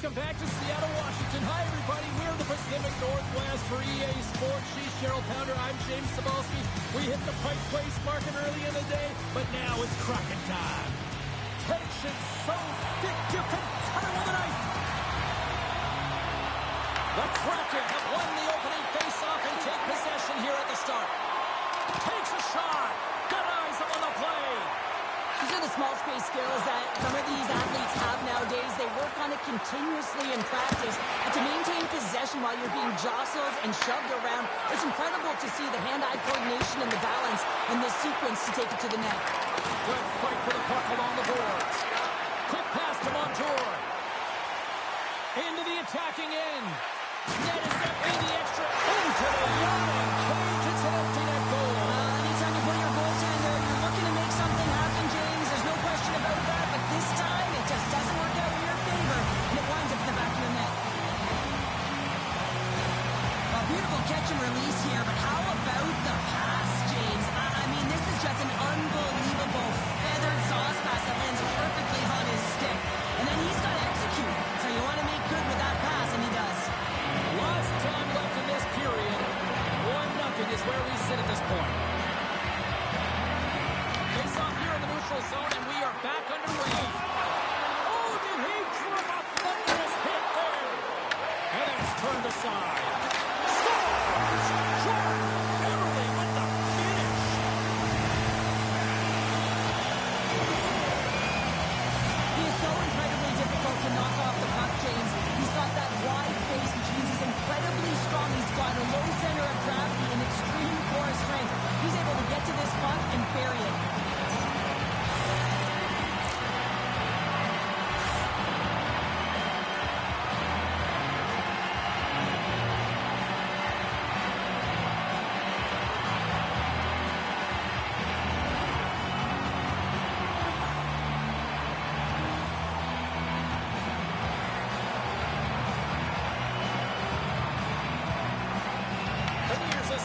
Welcome back to Seattle, Washington. Hi, everybody. We're the Pacific Northwest for EA Sports. She's Cheryl Pounder. I'm James Cebulski. We hit the Pike Place market early in the day, but now it's Kraken time. Tension so thick you can cut it with a knife. The Kraken have won the opening face-off and take possession here at the start. Takes a shot. Good eyes up on the play. These are the small space skills that some of these athletes have nowadays. They work on it continuously in practice. And to maintain possession while you're being jostled and shoved around, it's incredible to see the hand-eye coordination and the balance in this sequence to take it to the net. Good fight for the puck along the boards. Quick pass to Montour. Into the attacking end. Net is empty, the extra into the yawning cage. It's an empty net goal. Anytime you put your goaltender, you're looking to make something happen, James. There's no question about that. But this time, it just doesn't work out in your favor. And it winds up in the back of your net. A beautiful catch and release here. But how about the pass, James? I mean, this is just an unbelievable feathered sauce pass that lands perfectly on his stick. And then he's got to execute. So you want to make good with that pass, and he does. Lots of time left in this period. 1-0 is where we sit at this point. Face off here in the neutral zone, and we are back underway. Oh, did he drop a thunderous hit there? And it's turned aside. Scores! Jordan Eberle with the finish. He is so incredibly difficult to knock off the puck, James. He's got that wide face, which means he's incredibly strong. He's got a low center of gravity and extreme core strength. He's able to get to this puck and bury it.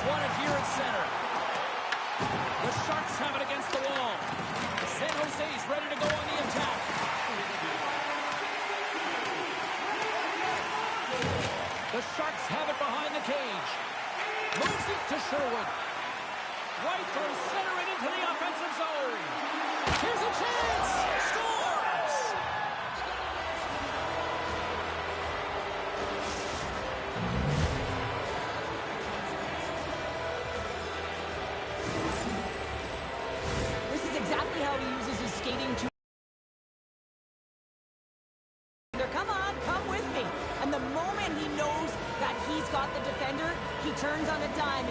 Won it here at center. The Sharks have it against the wall. San Jose's ready to go on the attack. The Sharks have it behind the cage. Moves it to Sherwood. Right through center and into the offensive zone. Here's a chance. Scores! Exactly how he uses his skating to... Come on, come with me. And the moment he knows that he's got the defender, he turns on a dime.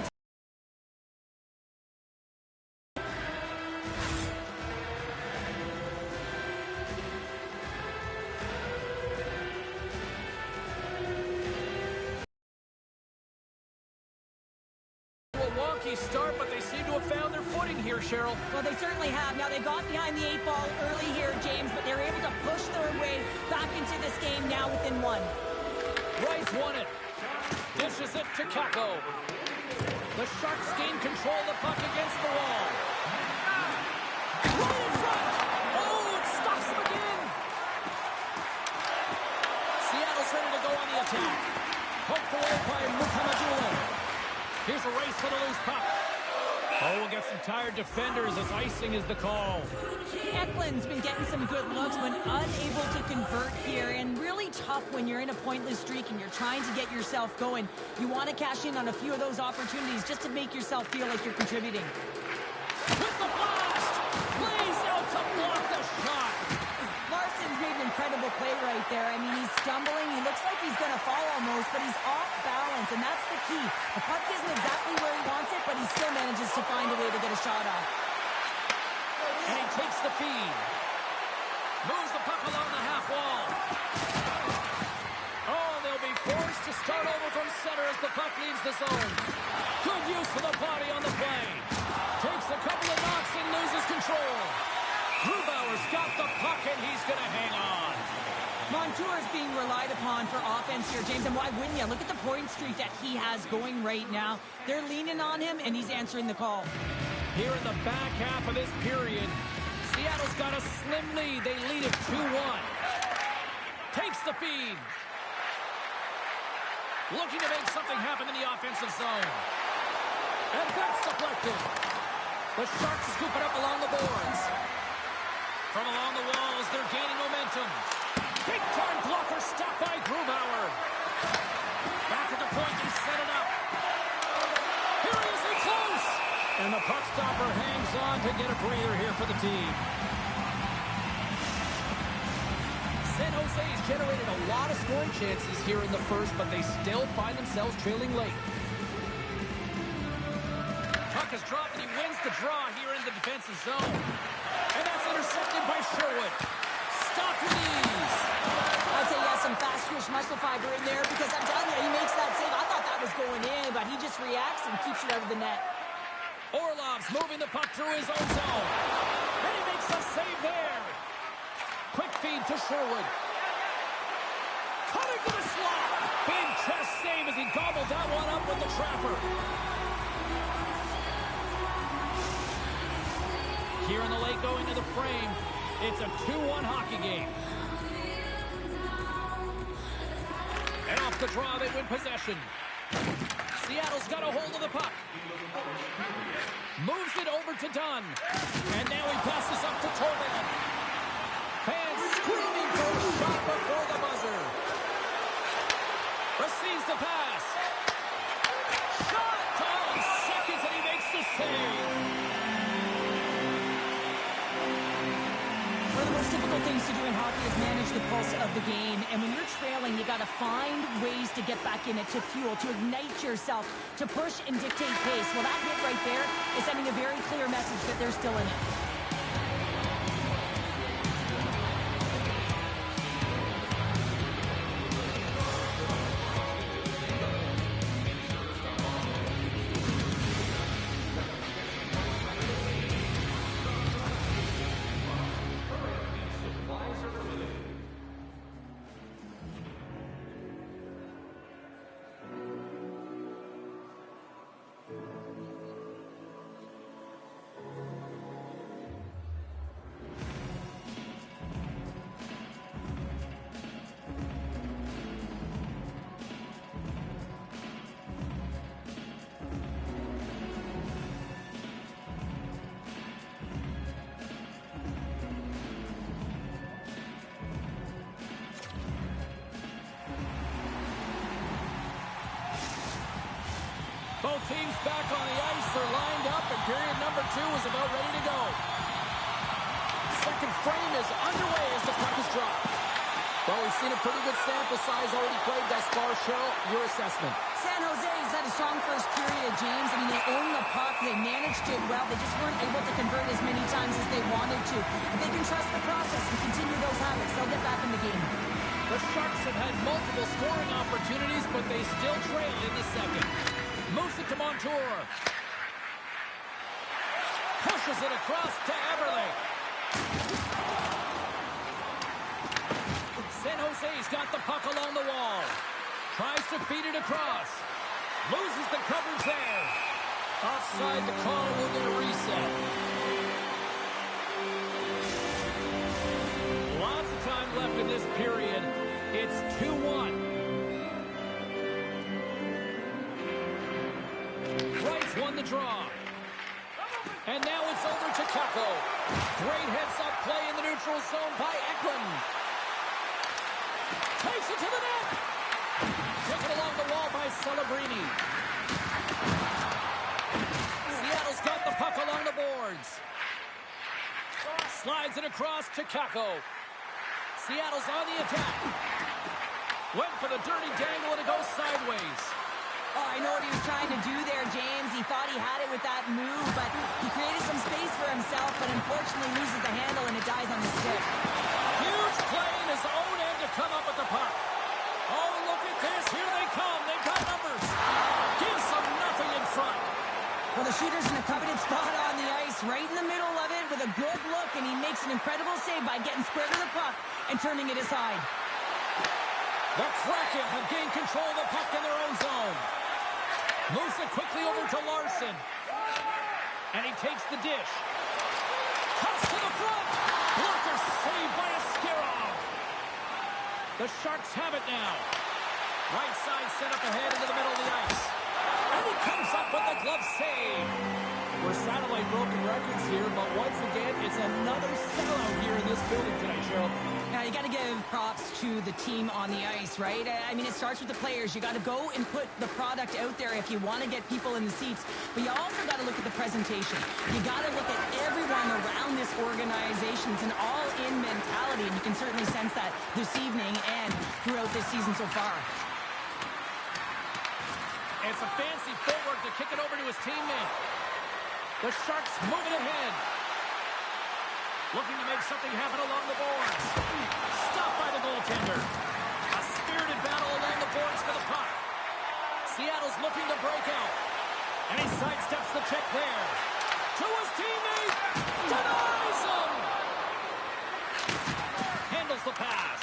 Start, but they seem to have found their footing here, Cheryl. Well, they certainly have. Now, they got behind the 8-ball early here, James, but they were able to push their way back into this game now within one. Rice won it. Dishes it to Kako. The Sharks gain control of the puck against the wall. Right in front. Oh, it stops him again. Seattle's ready to go on the attack. Poked away by Mukhamadullin. Here's a race for the loose puck. Oh, we'll get some tired defenders as icing is the call. Eklund's been getting some good looks when unable to convert here, and really tough when you're in a pointless streak and you're trying to get yourself going. You want to cash in on a few of those opportunities just to make yourself feel like you're contributing. With the blast! Plays out to block the shot. Larson's made an incredible play right there. I mean, he's stumbling. He looks like he's going to fall almost, but he's off balance, and that's the key. The puck isn't exactly where he wants it, but he still manages to find a way to get a shot off. And he takes the feed. Moves the puck along the half wall. Oh, they'll be forced to start over from center as the puck leaves the zone. Good use of the body on the play. Takes a couple of knocks and loses control. Grubauer's got the puck, and he's going to hang on. Montour is being relied upon for offense here, James, and why wouldn't you? Look at the point streak that he has going right now. They're leaning on him, and he's answering the call. Here in the back half of this period, Seattle's got a slim lead. They lead it 2-1. Takes the feed. Looking to make something happen in the offensive zone. And that's deflected. The Sharks scoop it up along the boards. From along the walls, they're gaining momentum. Big-time blocker stopped by Grubauer. Back at the point, they set it up. Here he is, in close. And the puck stopper hangs on to get a breather here for the team. San Jose's generated a lot of scoring chances here in the first, but they still find themselves trailing late. Puck is dropped, and he wins the draw here in the defensive zone. And that's intercepted by Sherwood. Stop your knees. I'd say, yeah, some fast twitch muscle fiber in there because I'm telling you, he makes that save. I thought that was going in, but he just reacts and keeps it out of the net. Orlov's moving the puck through his own zone. And he makes a save there. Quick feed to Sherwood. Cutting to the slot. Big chest save as he gobbled that one up with the trapper. Here in the late going to the frame, it's a 2-1 hockey game. And off the draw, they win possession. Seattle's got a hold of the puck. Moves it over to Dunn. And now he passes up to Tolman. Fans screaming for a shot before the buzzer. Receives the pass. Shot! Down seconds and he makes the save. One of the most difficult things to do in hockey is manage the pulse of the game. And when you're trailing, you got to find ways to get back in it, to fuel, to ignite yourself, to push and dictate pace. Well, that hit right there is sending a very clear message that they're still in it. Both teams back on the ice. They're lined up, and period number 2 is about ready to go. Second frame is underway as the puck is dropped. Well, we've seen a pretty good sample size already played thus far. Cheryl, your assessment. San Jose's had a strong first period, James. I mean, they owned the puck. They managed it well. They just weren't able to convert as many times as they wanted to. If they can trust the process and continue those habits, they'll get back in the game. The Sharks have had multiple scoring opportunities, but they still trail in the second. Moves it to Montour. Pushes it across to Eberle. San Jose's got the puck along the wall. Tries to feed it across. Loses the coverage there. Offside the call. We'll get a reset. Lots of time left in this period. It's 2-1. Wrights won the draw. And now it's over to Kakko. Great heads-up play in the neutral zone by Eklund. Takes it to the net. Taken along the wall by Celebrini. Seattle's got the puck along the boards. Slides it across to Kakko. Seattle's on the attack. Went for the dirty dangle and it goes sideways. Oh, I know what he was trying to do there, James. He thought he had it with that move, but he created some space for himself, but unfortunately loses the handle and it dies on the stick. Huge play in his own end to come up with the puck. Oh, look at this. Here they come. They've got numbers. Gives them nothing in front. Well, the shooter's in a coveted spot on the ice, right in the middle of it with a good look, and he makes an incredible save by getting square to the puck and turning it aside. The Kraken have gained control of the puck in their own zone. Moves it quickly over to Larson. And he takes the dish. Cuts to the front. Blocker saved by Askarov. The Sharks have it now. Right side set up ahead into the middle of the ice. And he comes up with the glove save. We're satellite broken records here, but once again, it's another sellout here in this building tonight, Cheryl. Now, you got to give props to the team on the ice, right? I mean, it starts with the players. You got to go and put the product out there if you want to get people in the seats. But you also got to look at the presentation. You got to look at everyone around this organization. It's an all-in mentality, and you can certainly sense that this evening and throughout this season so far. It's a fancy footwork to kick it over to his teammate. The Sharks moving ahead. Looking to make something happen along the boards. Stopped by the goaltender. A spirited battle along the boards for the puck. Seattle's looking to break out. And he sidesteps the check there. To his teammate. Denies him. Handles the pass.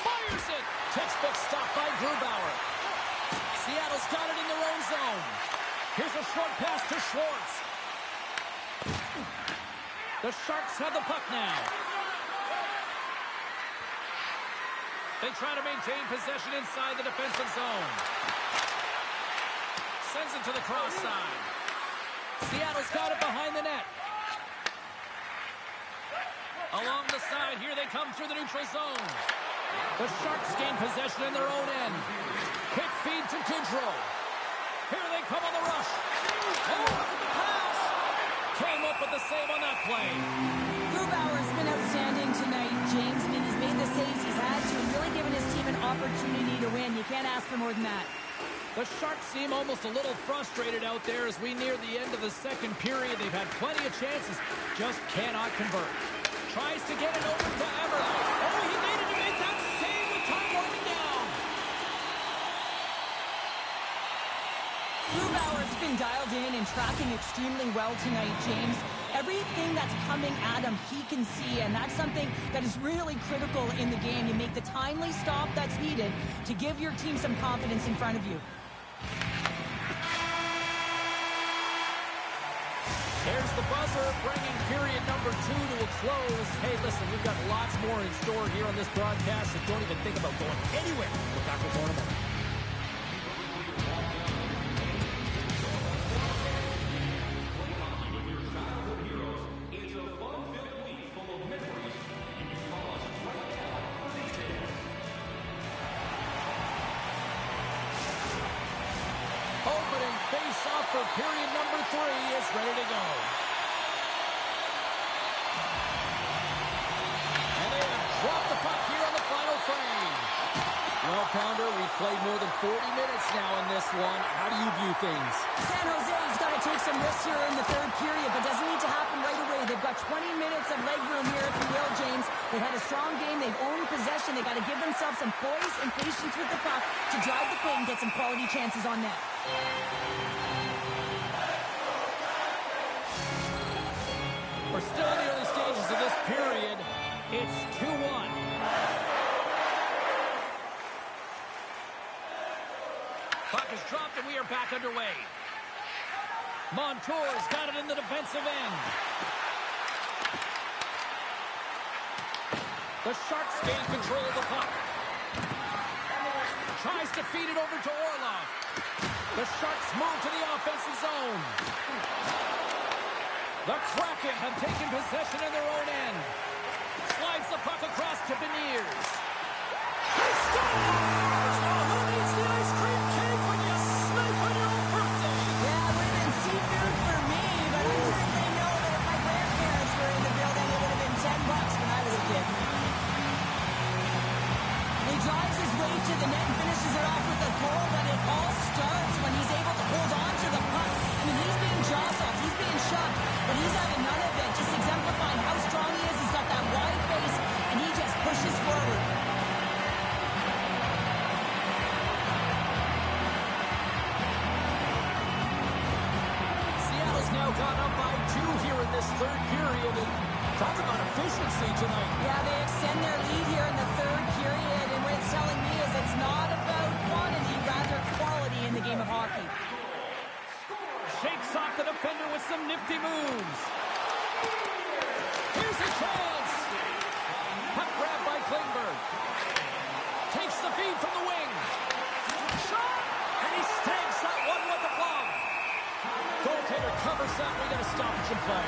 Fires it. Textbook stop by Grubauer. Seattle's got it in their own zone. Here's a short pass to Schwartz. The Sharks have the puck now. They try to maintain possession inside the defensive zone. Sends it to the cross side. Seattle's got it behind the net. Along the side, here they come through the neutral zone. The Sharks gain possession in their own end. Quick feed to Goodrow. Here they come on the rush. Oh, look at the pass. Came up with the save on that play. Grubauer's been outstanding tonight, James. I mean, he's made the saves he's had to and really given his team an opportunity to win. You can't ask for more than that. The Sharks seem almost a little frustrated out there as we near the end of the second period. They've had plenty of chances, just cannot convert. Tries to get it over to Eberle. Oh, he needed to make that save with time running down. Grubauer's been dialed in and tracking extremely well tonight, James. Everything that's coming at him, he can see, and that's something that is really critical in the game. You make the timely stop that's needed to give your team some confidence in front of you. There's the buzzer, bringing period number 2 to a close. Hey, listen, we've got lots more in store here on this broadcast, so don't even think about going anywhere. We're back with more in a moment. Opening face-off for period number 3 is ready to go. And they have dropped the puck here on the final frame. Well, Pounder, we've played more than 40 minutes now in this one. How do you view things? San Jose's got to take some risks here in the third period, but doesn't need to happen right away. They've got 20 minutes of leg room here, if you will, James. They've had a strong game. They've owned possession. They've got to give themselves some poise and patience with the puck to drive the play and get some quality chances on net. We're still in the early stages of this period. It's 2-1. Puck is dropped and we are back underway. Montour's got it in the defensive end. The Sharks gain control of the puck. Tries to feed it over to Orlov. The Sharks move to the offensive zone. The Kraken have taken possession in their own end. Slides the puck across to Beniers. He scores! Oh, who needs the ice cream cake when you snipe on your own birthday? Yeah, it would have been seafood for me, but I certainly know that if my grandparents were in the building, it would have been $10 when I was a kid. He drives his way to the net and finishes it off with a goal, but it all starts when he's able to hold on to the puck. I mean, he's being jostled, he's being shoved, but he's having none of it, just exemplifying how strong he is. He's got that wide face, and he just pushes forward. Seattle's now gone up by 2 here in this third period, and talk about efficiency tonight. Yeah, they extend their lead here in the third period, and what it's telling me is it's not about quantity, rather quality in the game of hockey. Shakes off the defender with some nifty moves. Here's a chance. Puck grab Klingberg. Takes the feed from the wing. Shot! And he stakes that one with the glove. Goaltender covers that. We got a stoppage in play.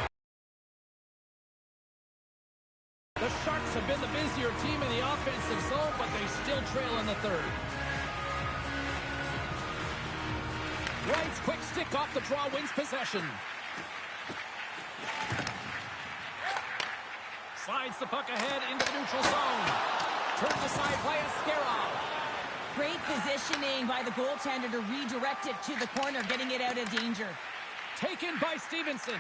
The Sharks have been the busier team in the offensive zone, but they still trail in the third. Wright's quick stick off the draw wins possession. Slides the puck ahead into the neutral zone. Turned aside by Askarov. Great positioning by the goaltender to redirect it to the corner, getting it out of danger. Taken by Stevenson.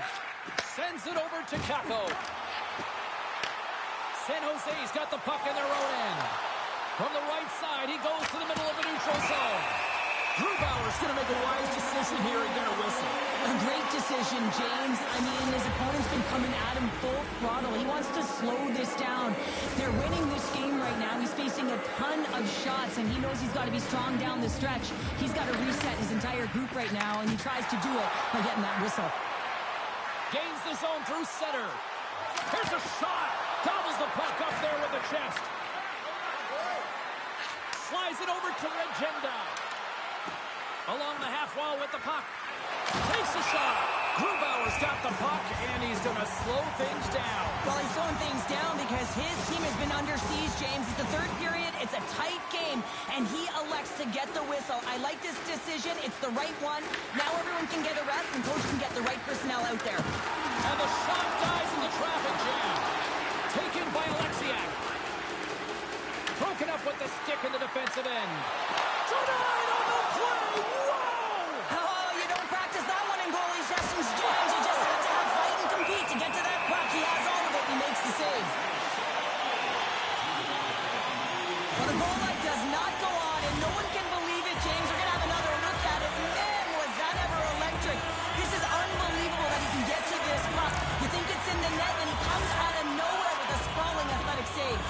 Sends it over to Kakko. San Jose's got the puck in their own end. From the right side, he goes to the middle of the neutral zone. Grubauer's going to make a wise decision here and get a whistle. A great decision, James. I mean, his opponent's been coming at him full throttle. He wants to slow this down. They're winning this game right now. He's facing a ton of shots, and he knows he's got to be strong down the stretch. He's got to reset his entire group right now, and he tries to do it by getting that whistle. Gains the zone through center. Here's a shot. Gobbles the puck up there with the chest. Slides it over to Regenda. Along the half wall with the puck. Takes a shot. Grubauer's got the puck, and he's going to slow things down. Well, he's slowing things down because his team has been under siege, James. It's the third period. It's a tight game, and he elects to get the whistle. I like this decision. It's the right one. Now everyone can get a rest, and coach can get the right personnel out there. And the shot dies in the traffic jam. Taken by Alexiak. Broken up with the stick in the defensive end. Denied on the play. Whoa! Oh, you don't practice that one in goalie sessions, James. You just have to have fight and compete to get to that puck. He has all of it. He makes the save. Well, the goal light does not go on, and no one can believe it, James. We're going to have another look at it. Man, was that ever electric. This is unbelievable that he can get to this puck. You think it's in the net, and he comes out of nowhere with a sprawling athletic save.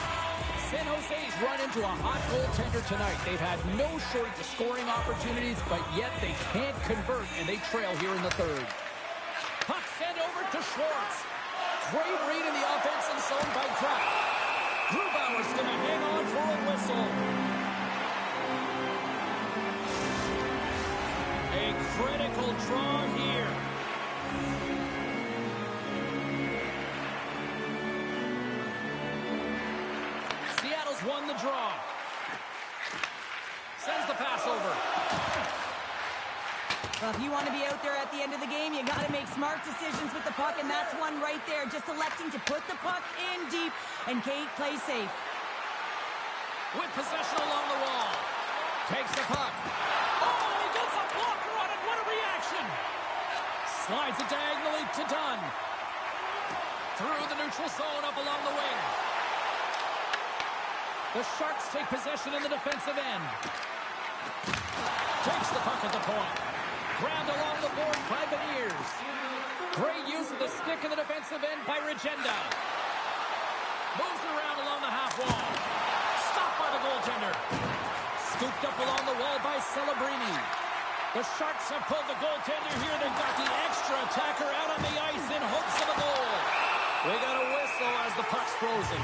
San Jose's run into a hot goaltender tonight. They've had no shortage of scoring opportunities, but yet they can't convert, and they trail here in the third. Puck sent over to Schwartz. Great read in the offensive zone by Kraft. Grubauer's going to hang on for a whistle. A critical draw here. Seattle's won the draw. Sends the pass over. Well, if you want to be out there at the end of the game, you got to make smart decisions with the puck, and that's one right there. Just electing to put the puck in deep and play safe. With possession along the wall. Takes the puck. Oh, and he gets a blocker on it. What a reaction. Slides it diagonally to Dunn. Through the neutral zone up along the wing. The Sharks take possession in the defensive end. Takes the puck at the point. Grabbed along the board by Beniers. Great use of the stick in the defensive end by Regenda. Moves it around along the half wall. Stopped by the goaltender. Scooped up along the wall by Celebrini. The Sharks have pulled the goaltender here. They've got the extra attacker out on the ice in hopes of a goal. We got a whistle as the puck's frozen.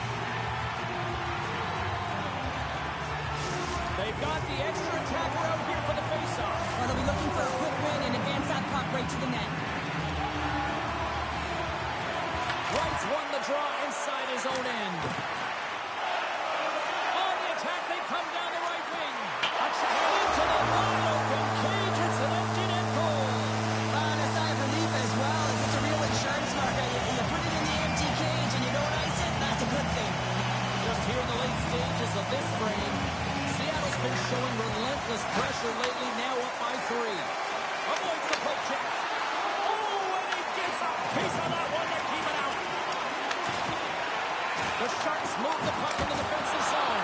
They've got the extra attacker out here for the faceoff. Well, they'll be looking for a quick win and advance that puck right to the net. Wright's won the draw inside his own end. On the attack, they come down the right wing. A shot into the wide open cage. It's an empty net goal. And a sigh of relief as well, as it's a real insurance marker. You put it in the empty cage and you don't ice it, that's a good thing. Just here in the late stages of this frame, Seattle's been showing relentless pressure lately, now up by 3. Avoids the poke check. Oh, and he gets a piece of that one to keep it out. The Sharks move the puck in the defensive zone.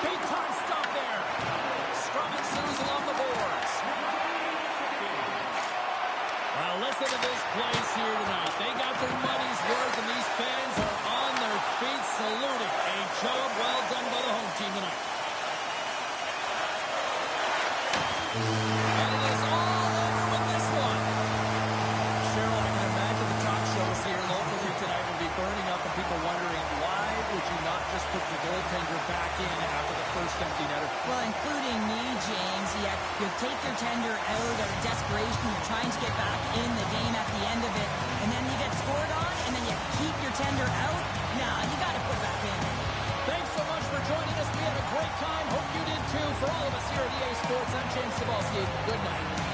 Big time stop there. Scrum ensues along the boards. Well, listen to this place here tonight. They got their money's worth, and these fans are on their feet saluting. A job well done by the home team tonight. And it is all over with this one. Cheryl, I can imagine the talk shows here locally tonight will be burning up and people wondering, why would you not just put the goaltender yet. You take your tender out out of desperation. You're trying to get back in the game at the end of it, and then you get scored on, and then you keep your tender out. Nah, you got to put it back in. Thanks so much for joining us. We had a great time. Hope you did too. For all of us here at EA Sports, I'm James Cybulski. Good night.